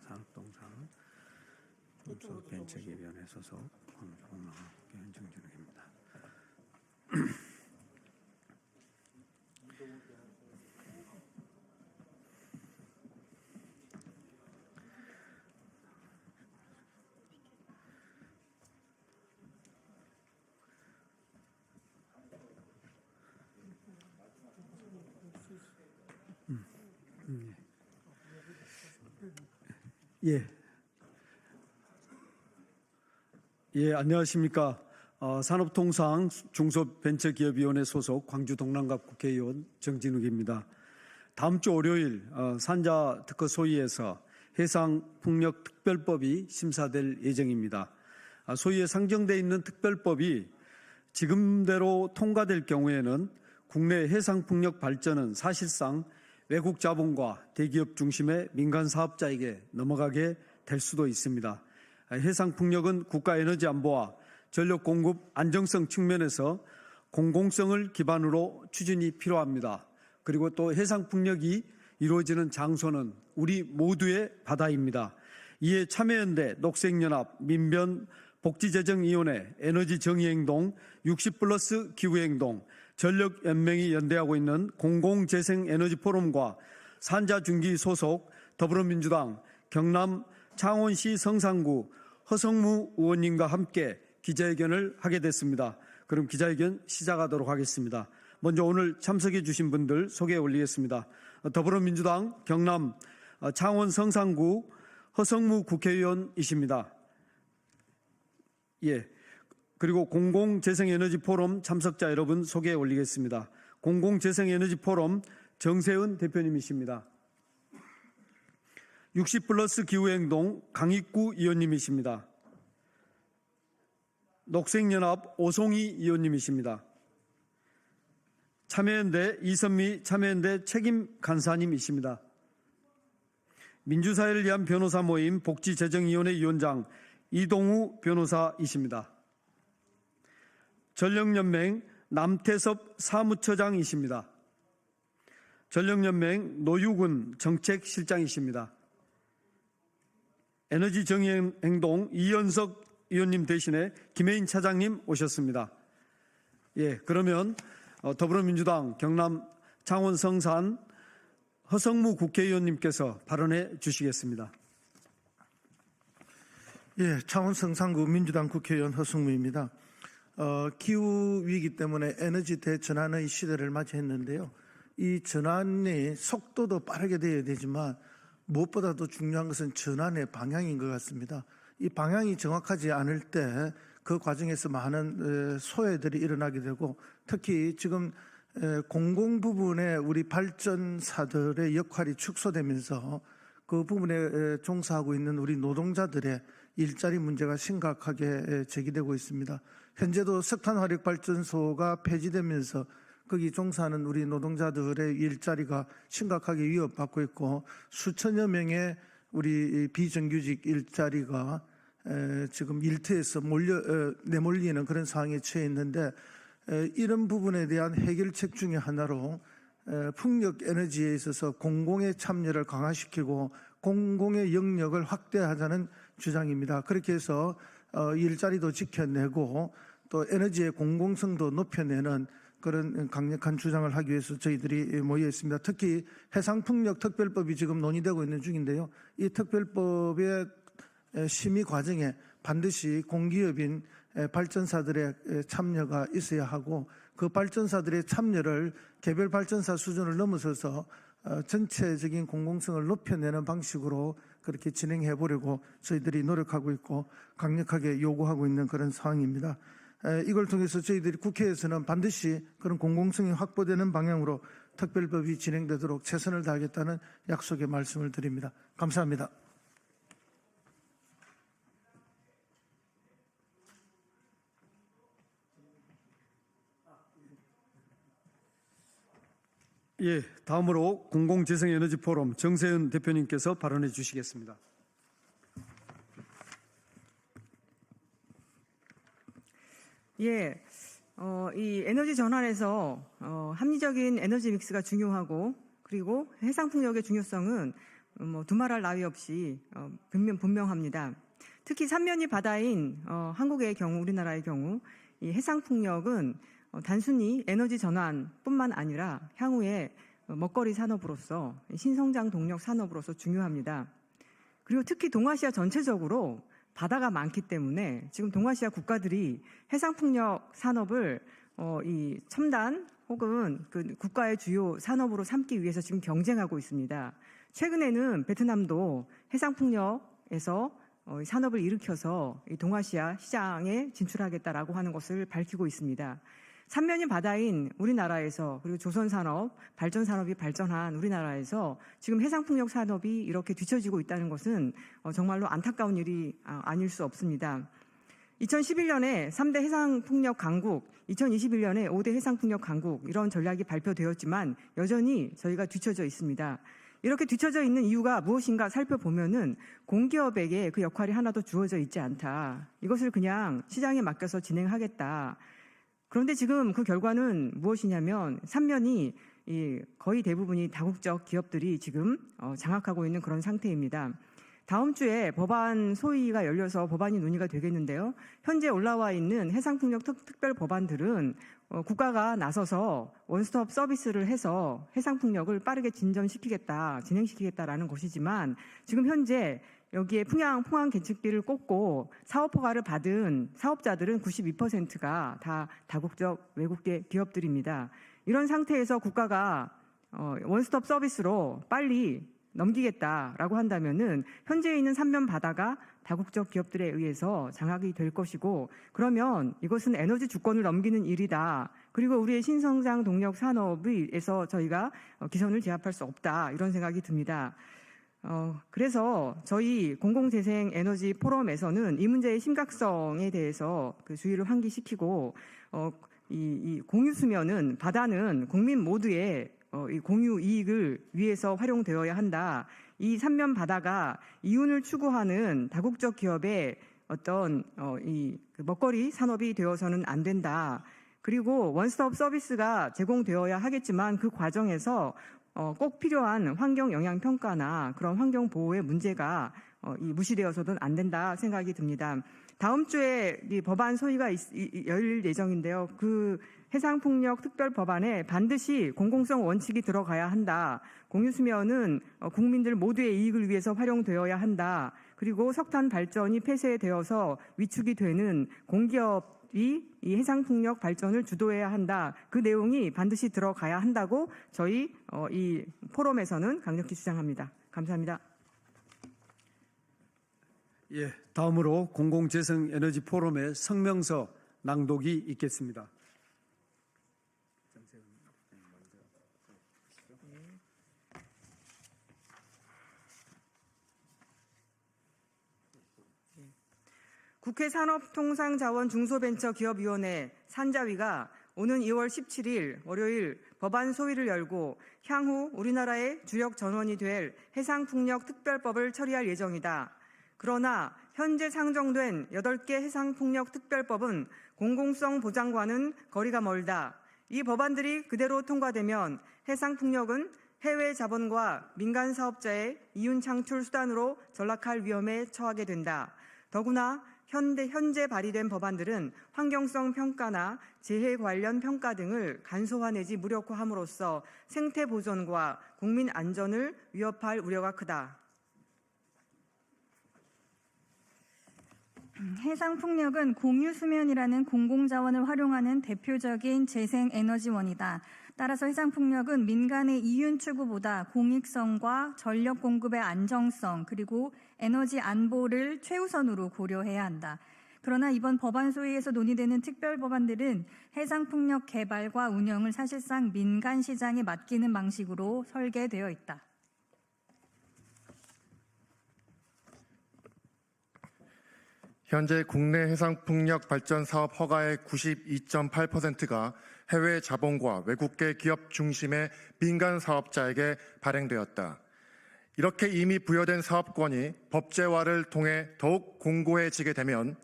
산업동상 중소벤처기업위원회 소속 광주동남학교원 정진욱입니다. 안녕하십니까. 산업통상 중소벤처기업위원회 소속 광주동남갑 국회의원 정진욱입니다. 다음 주 월요일 산자특허 소위에서 해상풍력특별법이 심사될 예정입니다. 소위에 상정되어 있는 특별법이 지금대로 통과될 경우에는 국내 해상풍력 발전은 사실상 외국 자본과 대기업 중심의 민간 사업자에게 넘어가게 될 수도 있습니다. 해상풍력은 국가 에너지 안보와 전력 공급 안정성 측면에서 공공성을 기반으로 추진이 필요합니다. 그리고 또 해상풍력이 이루어지는 장소는 우리 모두의 바다입니다. 이에 참여연대, 녹색연합, 민변, 복지재정위원회, 에너지정의행동, 60+ 기후행동, 전력연맹이 연대하고 있는 공공재생에너지포럼과 산자중기 소속 더불어민주당 경남 창원시 성산구 허성무 의원님과 함께 기자회견을 하게 됐습니다. 그럼 기자회견 시작하도록 하겠습니다. 먼저 오늘 참석해 주신 분들 소개해 올리겠습니다. 더불어민주당 경남 창원 성산구 허성무 국회의원이십니다. 그리고 공공재생에너지포럼 참석자 여러분 소개해 올리겠습니다. 공공재생에너지포럼 정세은 대표님이십니다. 60+ 기후행동 강익구 의원님이십니다. 녹색연합 오송희 의원님이십니다. 참여연대 이선미 참여연대 책임간사님이십니다. 민주사회를 위한 변호사 모임 복지재정위원회 위원장 이동우 변호사이십니다. 전력연맹 남태섭 사무처장이십니다. 전력연맹 노유근 정책실장이십니다. 에너지정의행동 이현석 의원님 대신에 김혜인 차장님 오셨습니다. 그러면 더불어민주당 경남 창원 성산 허성무 국회의원님께서 발언해 주시겠습니다. 창원 성산구 민주당 국회의원 허성무입니다. 기후위기 때문에 에너지 대전환의 시대를 맞이했는데요. 이 전환의 속도도 빠르게 되어야 되지만 무엇보다도 중요한 것은 전환의 방향인 것 같습니다. 이 방향이 정확하지 않을 때 그 과정에서 많은 소외들이 일어나게 되고 특히 지금 공공 부분에 우리 발전사들의 역할이 축소되면서 그 부분에 종사하고 있는 우리 노동자들의 일자리 문제가 심각하게 제기되고 있습니다. 현재도 석탄화력발전소가 폐지되면서 거기 종사하는 우리 노동자들의 일자리가 심각하게 위협받고 있고 수천여 명의 우리 비정규직 일자리가 지금 일터에서 내몰리는 그런 상황에 처해 있는데 이런 부분에 대한 해결책 중에 하나로 풍력 에너지에 있어서 공공의 참여를 강화시키고 공공의 영역을 확대하자는 주장입니다. 그렇게 해서 일자리도 지켜내고 또 에너지의 공공성도 높여내는 그런 강력한 주장을 하기 위해서 저희들이 모여 있습니다. 특히 해상풍력 특별법이 지금 논의되고 있는 중인데요. 이 특별법의 심의 과정에 반드시 공기업인 발전사들의 참여가 있어야 하고 그 발전사들의 참여를 개별 발전사 수준을 넘어서서 전체적인 공공성을 높여내는 방식으로 그렇게 진행해 보려고 저희들이 노력하고 있고 강력하게 요구하고 있는 그런 상황입니다. 이걸 통해서 저희들이 국회에서는 반드시 그런 공공성이 확보되는 방향으로 특별법이 진행되도록 최선을 다하겠다는 약속의 말씀을 드립니다. 감사합니다. 다음으로 공공재생에너지포럼 정세은 대표님께서 발언해 주시겠습니다. 이 에너지 전환에서 합리적인 에너지 믹스가 중요하고 그리고 해상풍력의 중요성은 두말할 나위 없이 분명합니다. 특히 삼면이 바다인 한국의 경우, 우리나라의 경우 이 해상풍력은 단순히 에너지 전환뿐만 아니라 향후에 먹거리 산업으로서 신성장 동력 산업으로서 중요합니다. 그리고 특히 동아시아 전체적으로 바다가 많기 때문에 지금 동아시아 국가들이 해상풍력 산업을 이 첨단 혹은 그 국가의 주요 산업으로 삼기 위해서 지금 경쟁하고 있습니다. 최근에는 베트남도 해상풍력에서 산업을 일으켜서 이 동아시아 시장에 진출하겠다라고 하는 것을 밝히고 있습니다. 삼면이 바다인 우리나라에서 그리고 조선산업, 발전산업이 발전한 우리나라에서 지금 해상풍력 산업이 이렇게 뒤처지고 있다는 것은 정말로 안타까운 일이 아닐 수 없습니다. 2011년에 3대 해상풍력 강국, 2021년에 5대 해상풍력 강국 이런 전략이 발표되었지만 여전히 저희가 뒤처져 있습니다. 이렇게 뒤처져 있는 이유가 무엇인가 살펴보면은 공기업에게 그 역할이 하나도 주어져 있지 않다. 이것을 그냥 시장에 맡겨서 진행하겠다. 그런데 지금 그 결과는 무엇이냐면 삼면이 거의 대부분이 다국적 기업들이 지금 장악하고 있는 그런 상태입니다. 다음 주에 법안 소위가 열려서 법안이 논의가 되겠는데요. 현재 올라와 있는 해상풍력 특별 법안들은 국가가 나서서 원스톱 서비스를 해서 해상풍력을 빠르게 진행시키겠다라는 것이지만 지금 현재 여기에 포항 개척비를 꽂고 사업 허가를 받은 사업자들은 92%가 다 다국적 외국계 기업들입니다. 이런 상태에서 국가가 원스톱 서비스로 빨리 넘기겠다라고 한다면은 현재 있는 삼면 바다가 다국적 기업들에 의해서 장악이 될 것이고 그러면 이것은 에너지 주권을 넘기는 일이다. 그리고 우리의 신성장 동력 산업에서 저희가 기선을 제압할 수 없다. 이런 생각이 듭니다. 그래서 저희 공공재생 에너지 포럼에서는 이 문제의 심각성에 대해서 그 주의를 환기시키고 이 공유수면은 바다는 국민 모두의 이 공유 이익을 위해서 활용되어야 한다. 이 삼면 바다가 이윤을 추구하는 다국적 기업의 어떤 이 먹거리 산업이 되어서는 안 된다. 그리고 원스톱 서비스가 제공되어야 하겠지만 그 과정에서 꼭 필요한 환경 영향 평가나 그런 환경 보호의 문제가 무시되어서는 안 된다 생각이 듭니다. 다음 주에 이 법안 소위가 열릴 예정인데요. 그 해상풍력 특별 법안에 반드시 공공성 원칙이 들어가야 한다. 공유수면은 국민들 모두의 이익을 위해서 활용되어야 한다. 그리고 석탄 발전이 폐쇄되어서 위축이 되는 공기업이 이 해상풍력 발전을 주도해야 한다. 그 내용이 반드시 들어가야 한다고 저희 이 포럼에서는 강력히 주장합니다. 감사합니다. 예, 다음으로 공공재생에너지 포럼의 성명서 낭독이 있겠습니다. 국회 산업통상자원중소벤처기업위원회 산자위가 오는 2월 17일 월요일 법안 소위를 열고 향후 우리나라의 주력 전원이 될 해상풍력 특별법을 처리할 예정이다. 그러나 현재 상정된 8개 해상풍력 특별법은 공공성 보장과는 거리가 멀다. 이 법안들이 그대로 통과되면 해상풍력은 해외 자본과 민간 사업자의 이윤 창출 수단으로 전락할 위험에 처하게 된다. 더구나 현재 발의된 법안들은 환경성 평가나 재해 관련 평가 등을 간소화 내지 무력화함으로써 생태 보존과 국민 안전을 위협할 우려가 크다. 해상풍력은 공유수면이라는 공공자원을 활용하는 대표적인 재생에너지원이다. 따라서 해상풍력은 민간의 이윤 추구보다 공익성과 전력 공급의 안정성 그리고 에너지 안보를 최우선으로 고려해야 한다. 그러나 이번 법안 소위에서 논의되는 특별 법안들은 해상풍력 개발과 운영을 사실상 민간 시장에 맡기는 방식으로 설계되어 있다. 현재 국내 해상풍력 발전 사업 허가의 92.8%가 해외 자본과 외국계 기업 중심의 민간 사업자에게 발행되었다. 이렇게 이미 부여된 사업권이 법제화를 통해 더욱 공고해지게 되면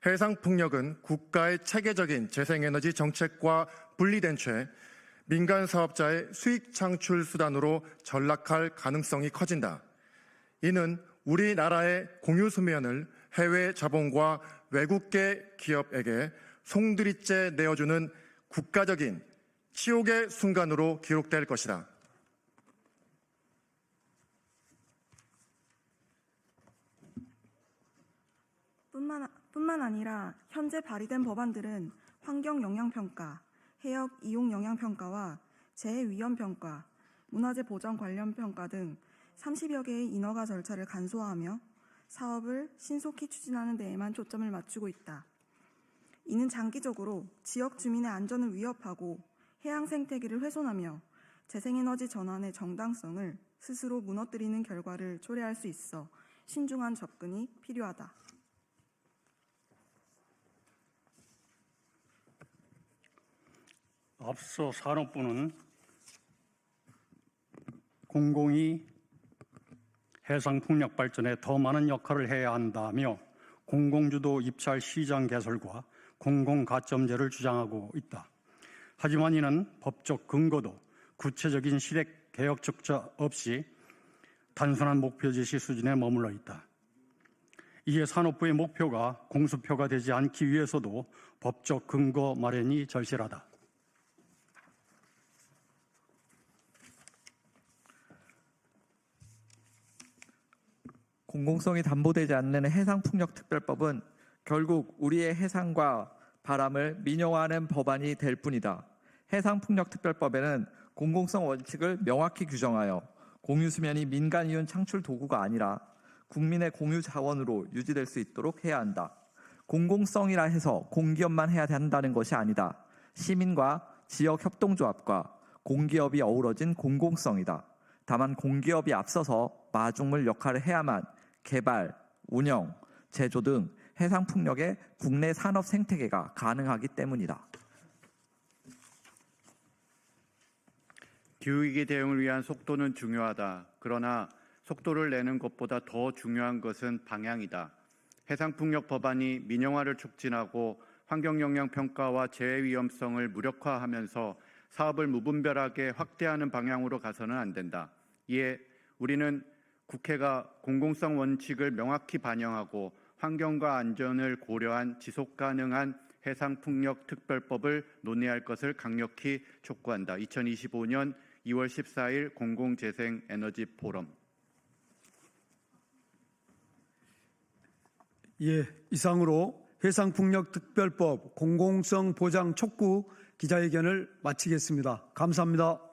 해상풍력은 국가의 체계적인 재생에너지 정책과 분리된 채 민간 사업자의 수익 창출 수단으로 전락할 가능성이 커진다. 이는 우리나라의 공유 수면을 해외 자본과 외국계 기업에게 송두리째 내어주는 국가적인 치욕의 순간으로 기록될 것이다. 뿐만 아니라 현재 발의된 법안들은 환경영향평가, 해역 이용영향평가와 재해위험평가, 문화재 보전 관련 평가 등 30여 개의 인허가 절차를 간소화하며 사업을 신속히 추진하는 데에만 초점을 맞추고 있다. 이는 장기적으로 지역 주민의 안전을 위협하고 해양 생태계를 훼손하며 재생에너지 전환의 정당성을 스스로 무너뜨리는 결과를 초래할 수 있어 신중한 접근이 필요하다. 앞서 산업부는 공공이 해상풍력 발전에 더 많은 역할을 해야 한다며 공공주도 입찰 시장 개설과 공공가점제를 주장하고 있다. 하지만 이는 법적 근거도 구체적인 실행 개혁 적자 없이 단순한 목표 제시 수준에 머물러 있다. 이에 산업부의 목표가 공수표가 되지 않기 위해서도 법적 근거 마련이 절실하다. 공공성이 담보되지 않는 해상풍력특별법은 결국 우리의 해상과 바람을 민영화하는 법안이 될 뿐이다. 해상풍력특별법에는 공공성 원칙을 명확히 규정하여 공유수면이 민간 이윤 창출 도구가 아니라 국민의 공유 자원으로 유지될 수 있도록 해야 한다. 공공성이라 해서 공기업만 해야 한다는 것이 아니다. 시민과 지역 협동조합과 공기업이 어우러진 공공성이다. 다만 공기업이 앞서서 마중물 역할을 해야만 개발, 운영, 제조 등 해상풍력의 국내 산업 생태계가 가능하기 때문이다. 기후위기 대응을 위한 속도는 중요하다. 그러나 속도를 내는 것보다 더 중요한 것은 방향이다. 해상풍력 법안이 민영화를 촉진하고 환경영향평가와 재해위험성을 무력화하면서 사업을 무분별하게 확대하는 방향으로 가서는 안 된다. 이에 우리는 국회가 공공성 원칙을 명확히 반영하고 환경과 안전을 고려한 지속가능한 해상풍력 특별법을 논의할 것을 강력히 촉구한다. 2025년 2월 14일 공공재생에너지 포럼. 예, 이상으로 해상풍력 특별법 공공성 보장 촉구 기자회견을 마치겠습니다. 감사합니다.